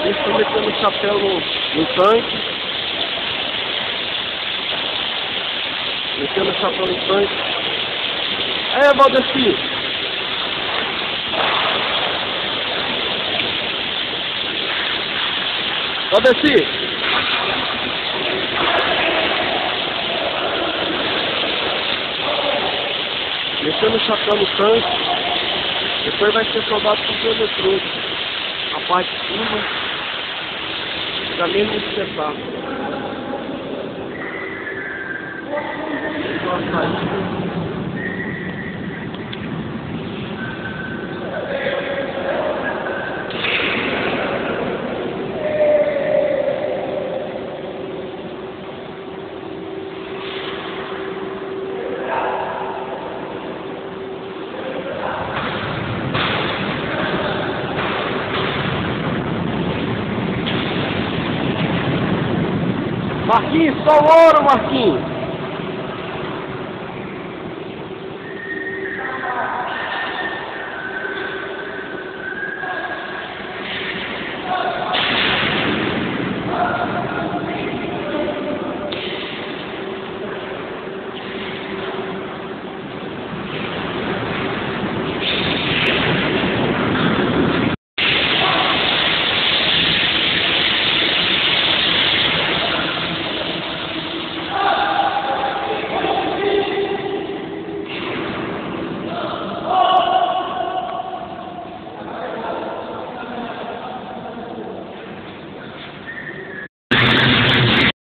Estou metendo o chapéu no tanque. Metendo o chapéu no tanque. Aí, Valdeci! Valdeci! Metendo o chapéu no tanque. Depois vai ser soldado por telemetrô. A parte de cima da mesma espetáculo. Marquinhos, só o ouro, Marquinhos!